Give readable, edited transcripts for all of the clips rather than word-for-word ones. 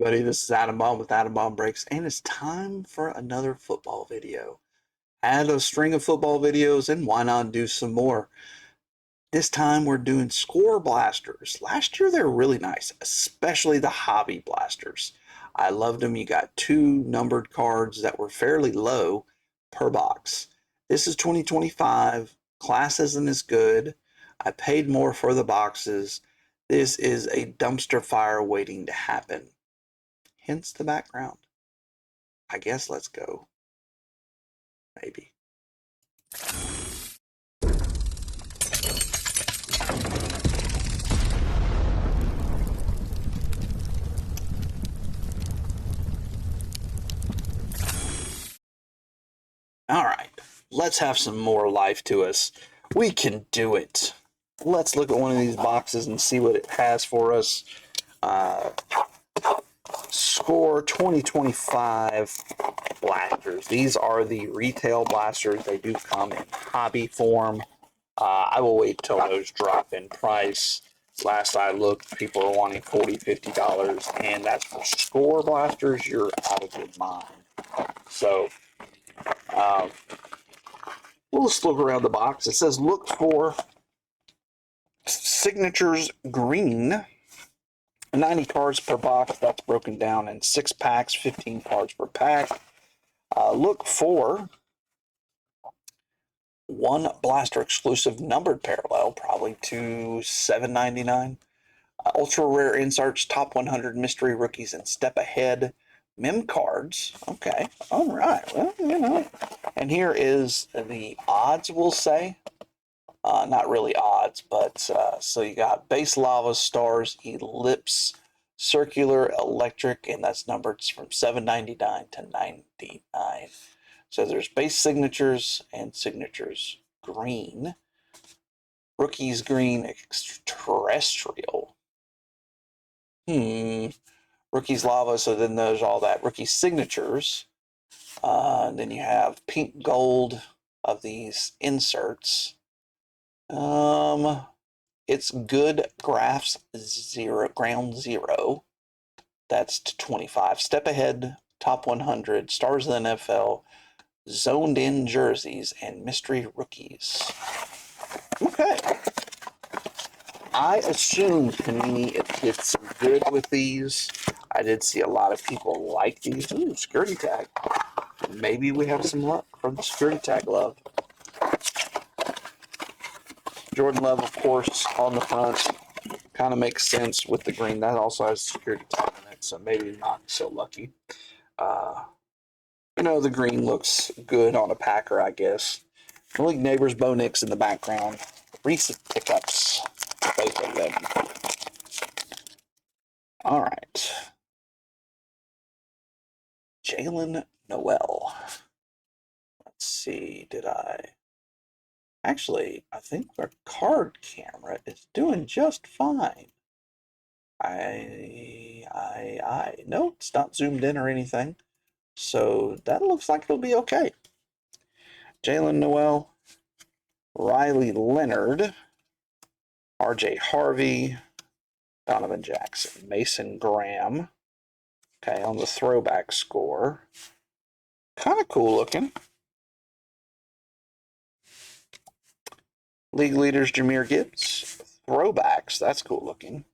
Buddy, this is Adam Bomb with Adam Bomb Breaks, and it's time for another football video. Had a string of football videos, and why not do some more? This time we're doing score blasters. Last year they were really nice, especially the hobby blasters. I loved them. You got two numbered cards that were fairly low per box. This is 2025. Class isn't as good. I paid more for the boxes. This is a dumpster fire waiting to happen. Hence the background. I guess let's go. Maybe. All right, let's have some more life to us. We can do it. Let's look at one of these boxes and see what it has for us. Score 2025 blasters. These are the retail blasters. They do come in hobby form. I will wait till those drop in price. Last I looked, people are wanting $40, $50, and that's for score blasters. You're out of your mind. So, we'll just look around the box. It says look for signatures green. 90 cards per box. That's broken down in 6 packs, 15 cards per pack. Look for one blaster exclusive numbered parallel, probably to $7.99. Ultra rare inserts, top 100 mystery rookies, and step ahead mem cards. Okay, all right. Well, you know. And here is the odds, we'll say. Not really odds, but so you got base lava, stars, ellipse, circular, electric, and that's numbered from $7.99 to $99. So there's base signatures and signatures green. Rookies green, extraterrestrial. Rookies lava, so then there's all that. Rookie signatures. And then you have pink gold of these inserts. It's good graphs ground zero. That's to 25. Step ahead, top 100, stars of the NFL, zoned in jerseys, and mystery rookies. Okay. I assume Panini gets good with these. I did see a lot of people like these. Ooh, security tag. Maybe we have some luck from the security tag love. Jordan Love, of course, on the front. Kind of makes sense with the green. That also has security tag in it, so maybe not so lucky. The green looks good on a Packer, I guess. League Neighbors, Bo Nix in the background. Recent pickups, both of them. All right. Jalen Noel. Let's see, Actually, I think our card camera is doing just fine. No, it's not zoomed in or anything. So that looks like it'll be okay. Jalen Noel, Riley Leonard, RJ Harvey, Donovan Jackson, Mason Graham. Okay, on the throwback score. Kind of cool looking. League leaders, Jahmyr Gibbs. Throwbacks, that's cool looking.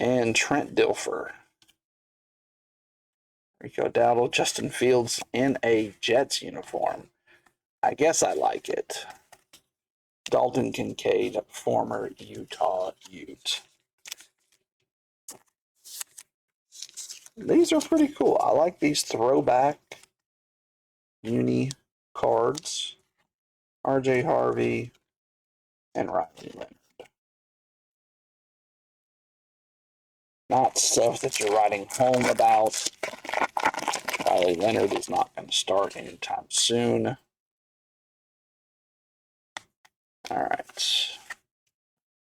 And Trent Dilfer. Rico Dowdle, Justin Fields in a Jets uniform. I guess I like it. Dalton Kincaid, former Utah Ute. These are pretty cool. I like these throwback uni cards. RJ Harvey and Riley Leonard. Not stuff that you're writing home about. Riley Leonard is not going to start anytime soon. All right.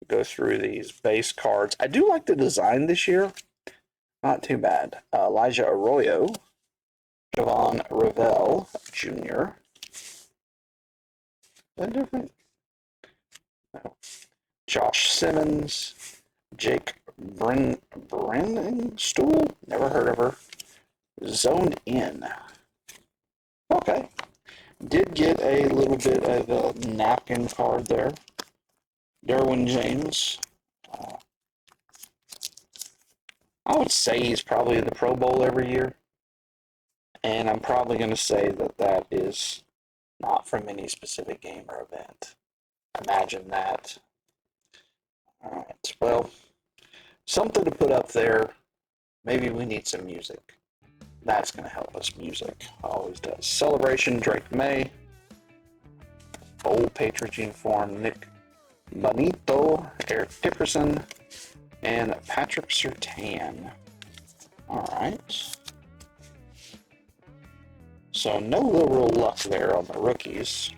Go through these base cards. I do like the design this year. Not too bad. Elijah Arroyo. Javon Ravel Jr. Is that different? No. Josh Simmons. Jake Brennan Stool? Never heard of her. Zoned in. Okay. Did get a little bit of a napkin card there. Derwin James. I would say he's probably in the Pro Bowl every year. And I'm probably going to say that that is not from any specific game or event. Imagine that. All right. Well, something to put up there. Maybe we need some music. That's going to help us. Music always does. Celebration, Drake May. Old Patriots uniform, Nick Bonito, Eric Dickerson, and Patrick Surtain. All right. So no real luck there on the rookies.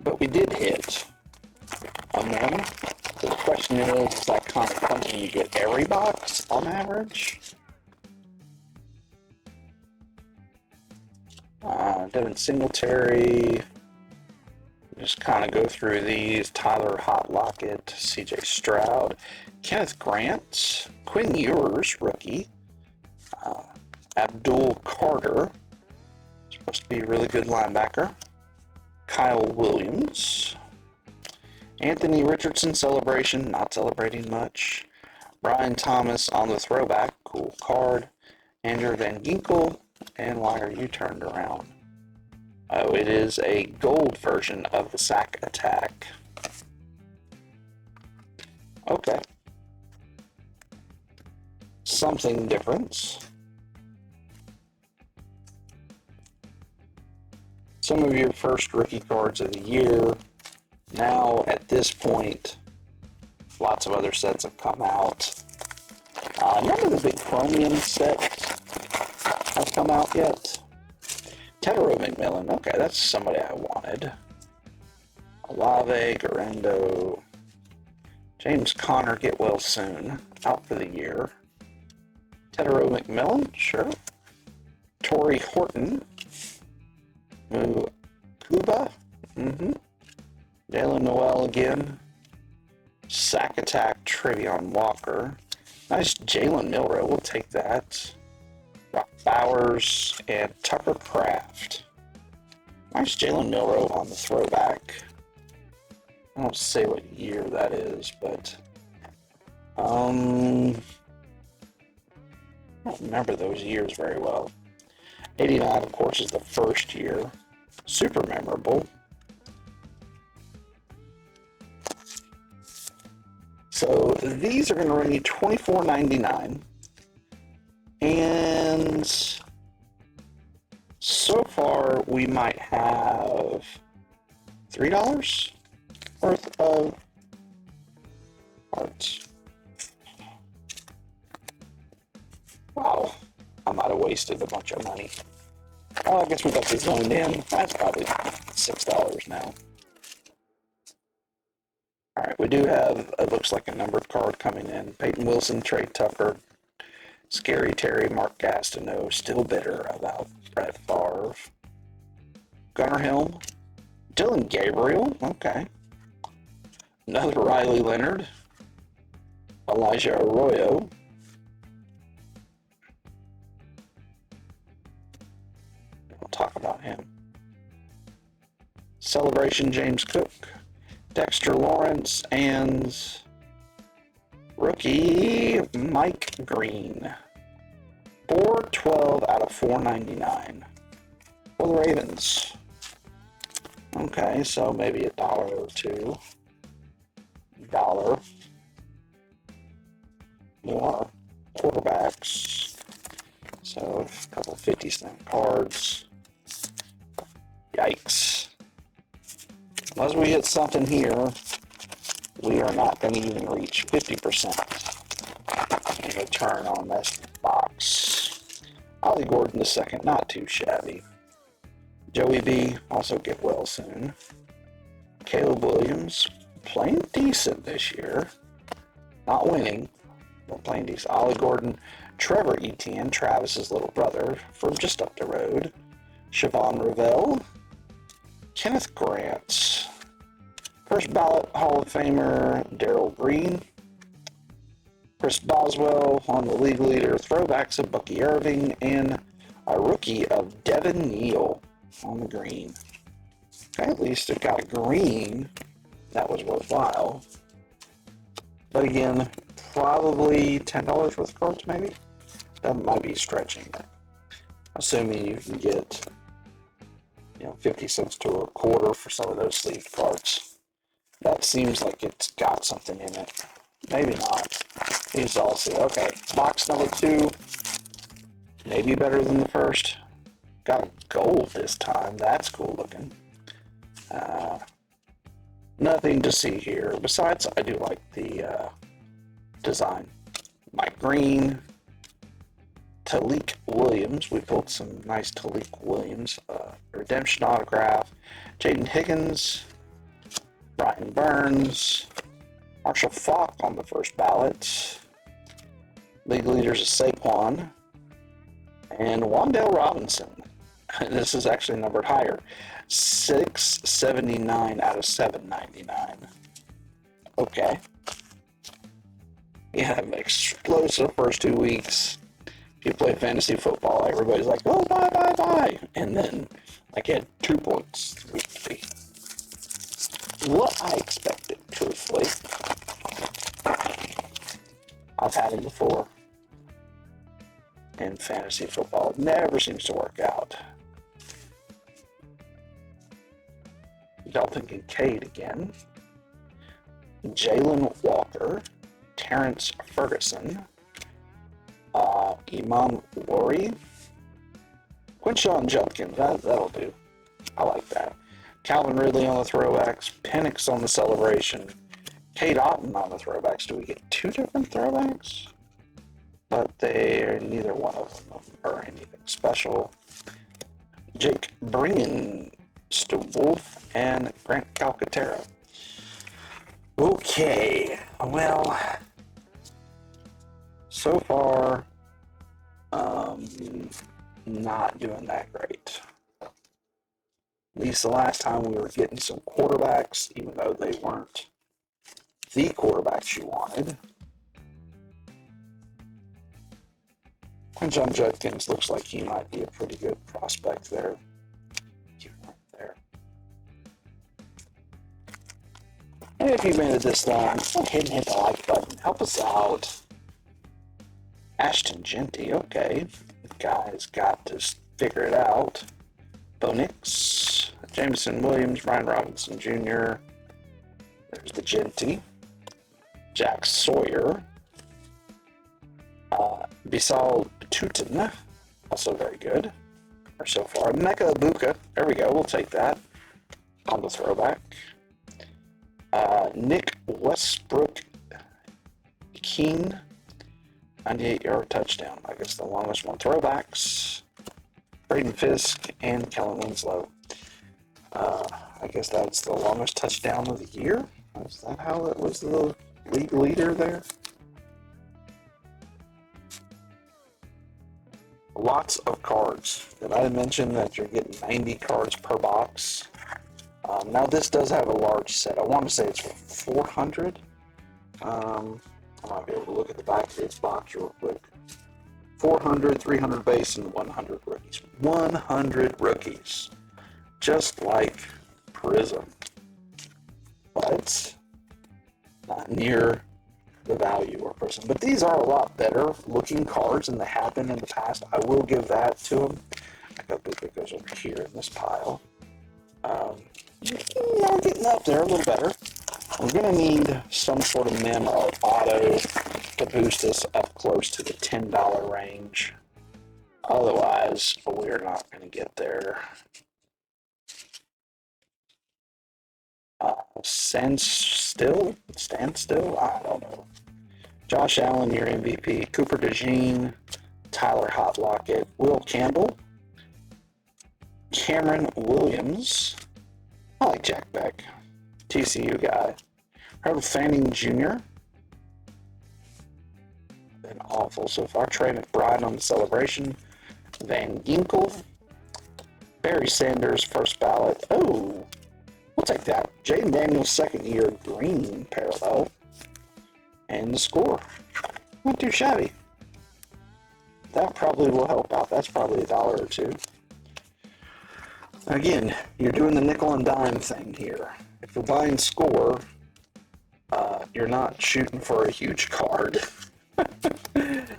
But we did hit on them. The question is that kind of something you get every box on average? Devin Singletary. Just kind of go through these. Tyler Hot Lockett, CJ Stroud, Kenneth Grant, Quinn Ewers, rookie. Abdul Carter, supposed to be a really good linebacker. Kyle Williams. Anthony Richardson, celebration, not celebrating much. Brian Thomas on the throwback, cool card. Andrew Van Ginkel, and why are you turned around? Oh, it is a gold version of the Sack Attack. Okay. Something different. Some of your first rookie cards of the year. Now, at this point, lots of other sets have come out. None of the big Chromium sets have come out yet. Tedero McMillan, okay, that's somebody I wanted. Olave, Garendo, James Conner, get well soon, out for the year. Tedero McMillan, sure. Torrey Horton, Kuba, Jalen Noel again. Sack Attack, Travion Walker. Nice Jalen Milrow, we'll take that. Brock Bowers and Tucker Kraft. Nice Jalen Milrow on the throwback. I don't say what year that is, but I don't remember those years very well. 89, of course, is the first year. Super memorable. So these are going to run you $24.99. And so far, we might have $3 worth of cards. Wow, I might have wasted a bunch of money. Oh, I guess we got this zoned in. That's probably $6 now. All right, we do have, it looks like a numbered card coming in. Peyton Wilson, Trey Tucker, Scary Terry, Mark Gastineau, still bitter about Brett Favre. Gunnar Helm, Dylan Gabriel, okay. Another Riley Leonard, Elijah Arroyo. We'll talk about him. Celebration, James Cook, Dexter Lawrence, and rookie Mike Green. 412 out of 499 for the Ravens. Okay, so maybe $1 or $2. More quarterbacks. So a couple 50-cent cards. Yikes. Unless we hit something here, we are not going to even reach 50% in return on this box. Ollie Gordon the second, not too shabby. Joey B, also get well soon. Caleb Williams, playing decent this year. Not winning, but playing decent. Ollie Gordon, Trevor Etienne, Travis's little brother, from just up the road. Siobhan Revelle, Kenneth Grant, first ballot Hall of Famer Darrell Green, Chris Boswell on the league leader. Throwbacks of Bucky Irving and a rookie of Devin Neal on the green. Okay, at least it got a green. That was worthwhile. But again, probably $10 worth of cards, maybe? That might be stretching it. Assuming you can get, 50 cents to a quarter for some of those sleeved cards. That seems like it's got something in it. Maybe not. These all see. Okay, box number 2. Maybe better than the first. Got gold this time. That's cool looking. Nothing to see here. Besides, I do like the design. Mike Green. Talik Williams. We pulled some nice Talik Williams. Redemption autograph. Jaden Higgins. Brian Burns. Marshall Faulk on the first ballot. League leaders is Saquon. And Wan'Dale Robinson. This is actually numbered higher. 679 out of 799. Okay. You have an explosive first 2 weeks. If you play fantasy football, everybody's like, oh, bye. And then, like, you had 2 points weekly. What I expected, truthfully. I've had it before. In fantasy football. It never seems to work out. Dalton Kincaid again. Jalen Walker. Terrence Ferguson. Iman Lori. Quinshawn Judkins. That'll do. I like that. Calvin Ridley on the throwbacks. Penix on the celebration. Kate Otten on the throwbacks. Do we get 2 different throwbacks? But neither one of them are anything special. Jake Wolf and Grant Calcaterra. Okay, well, so far, not doing that great. At least the last time we were getting some quarterbacks, even though they weren't the quarterbacks you wanted. John Judkins looks like he might be a pretty good prospect there. And if you've made it this long, go ahead and hit the like button. Help us out. Ashton Genty, okay. The guy's got to figure it out. Bo Nix, Jameson Williams, Ryan Robinson Jr. There's the Genty. Jack Sawyer. Bisal Tutin, also very good. Or so far. Mecca Ibuka, there we go, we'll take that. On the throwback. Nick Westbrook King, 98-yard touchdown. I guess the longest one. Throwbacks. Braden Fisk and Kellen Winslow. I guess that's the longest touchdown of the year. Is that how it was the league leader there? Lots of cards. Did I mention that you're getting 90 cards per box? Now this does have a large set. I want to say it's 400. I might be able to look at the back of this box real quick. 400, 300 base, and 100 rookies. 100 rookies. Just like Prism. But not near the value or Prism. But these are a lot better looking cards than they have been in the past. I will give that to them. I got that goes over here in this pile. Getting up there a little better. We're going to need some sort of mem or auto to boost us up close to the $10 range. Otherwise, we're not going to get there. Stand still? I don't know. Josh Allen, your MVP. Cooper DeJean, Tyler Hotlocket, Will Campbell, Cameron Williams. I like Jack Beck, TCU guy. Harold Fanning Jr. Been awful so far. Trey McBride on the celebration. Van Ginkel. Barry Sanders, first ballot. Oh, we'll take that. Jaden Daniels, second year green parallel. And the score. Not too shabby. That probably will help out. That's probably $1 or $2. Again, you're doing the nickel and dime thing here. If you're buying score, you're not shooting for a huge card.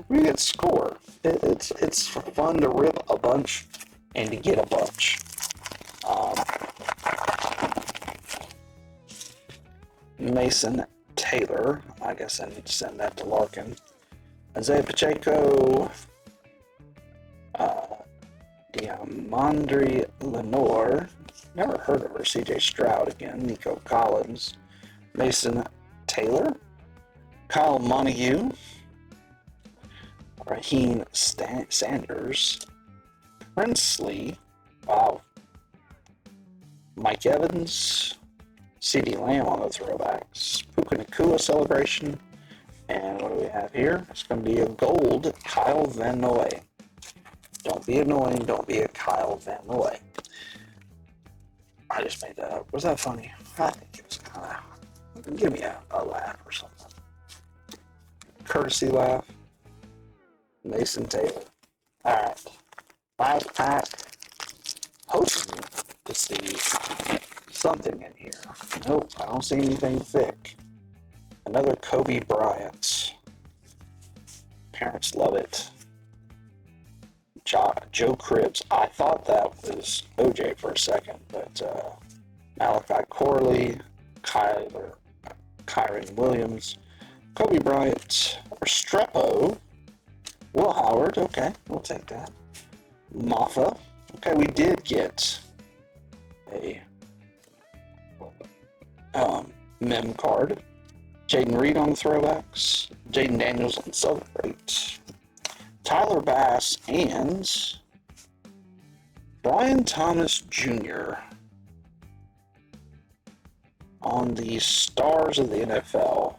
We get score. It's fun to rip a bunch and to get a bunch. Mason Taylor, I guess I need to send that to Larkin. Isaiah Pacheco, Diamandre Lenore, never heard of her. CJ Stroud again, Nico Collins, Mason Taylor, Kyle Montague, Raheem Sanders, Prinsley, wow, Mike Evans, CeeDee Lamb on the throwbacks, Puka Nacua celebration, and what do we have here? It's going to be a gold Kyle Van Noy. Don't be annoying, don't be a Kyle Van Noy. I just made that up. Was that funny? I think it was kind of, give me a laugh or something. Courtesy laugh. Mason Taylor. Alright. Last pack. Hoping to see something in here. Nope, I don't see anything thick. Another Kobe Bryant. Parents love it. Joe Cribbs. I thought that was OJ for a second, but Malachi Corley, Kyron Williams, Kobe Bryant, Restrepo, Will Howard. Okay, we'll take that. Maffa. Okay, we did get a mem card. Jaden Reed on the throwbacks. Jaden Daniels on Celebrate. Tyler Bass and Brian Thomas Jr. on the Stars of the NFL.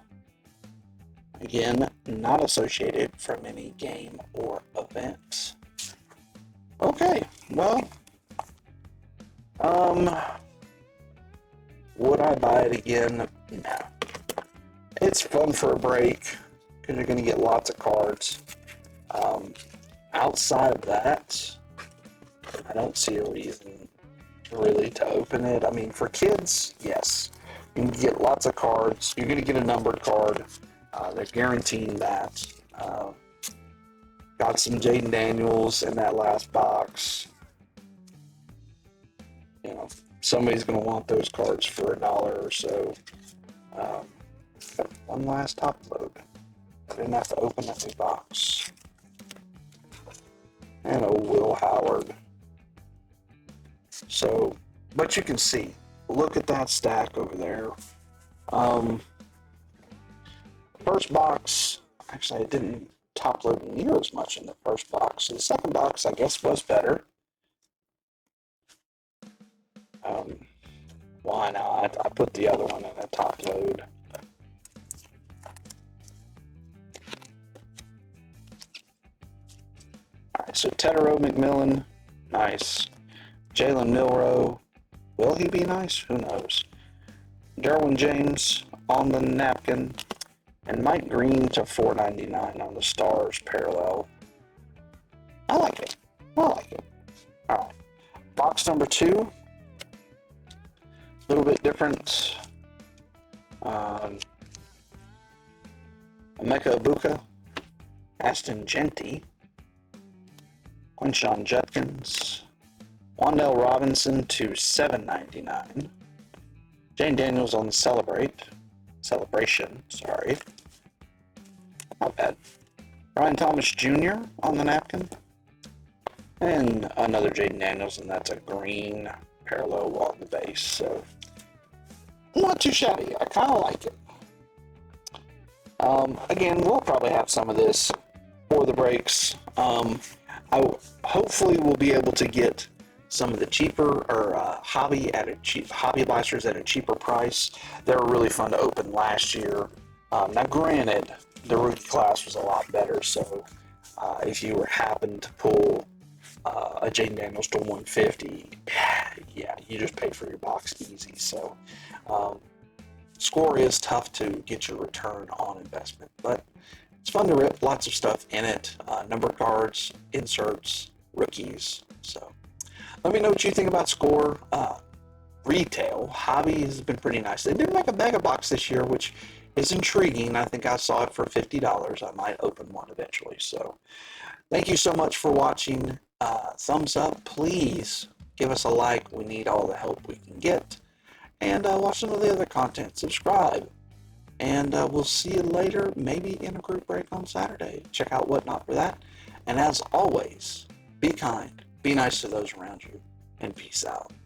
Again, not associated from any game or event. Okay, well, would I buy it again? No. It's fun for a break because you're going to get lots of cards. Outside of that, I don't see a reason really to open it. I mean, for kids, yes, you can get lots of cards. You're going to get a numbered card. They're guaranteeing that. Got some Jaden Daniels in that last box. You know, somebody's going to want those cards for $1 or so. Got one last top load. I didn't have to open a new box. And a Will Howard. So, but you can see, look at that stack over there. First box, actually I didn't top load near as much in the first box. So the second box, I guess, was better. Why not? I put the other one in a top load. Alright, so Tedero McMillan, nice. Jalen Milroe, will he be nice? Who knows? Derwin James on the napkin, and Mike Green to $4.99 on the Stars parallel. I like it. I like it. Alright, box number 2. A little bit different. Emeka Ibuka, Aston Genty, Quinshon Judkins, Wandale Robinson to $7.99. Jane Daniels on the celebration, sorry. Not bad. Brian Thomas Jr. on the napkin. And another Jaden Daniels, and that's a green parallel on the base. So, not too shabby. I kind of like it. Again, we'll probably have some of this for the breaks. Hopefully we'll be able to get some of the cheaper or hobby blasters at a cheaper price. They were really fun to open last year. Now, granted, the rookie class was a lot better, so if you happened to pull a Jaden Daniels to 150, yeah, you just paid for your box easy. So, score is tough to get your return on investment, but it's fun to rip. Lots of stuff in it. Number cards, inserts, rookies. So let me know what you think about Score. Retail hobby has been pretty nice. They did make a mega box this year, which is intriguing. I think I saw it for $50. I might open one eventually. So thank you so much for watching. Thumbs up. Please give us a like. We need all the help we can get. And watch some of the other content. Subscribe. And we'll see you later, maybe in a group break on Saturday. Check out Whatnot for that. And as always, be kind, be nice to those around you, and peace out.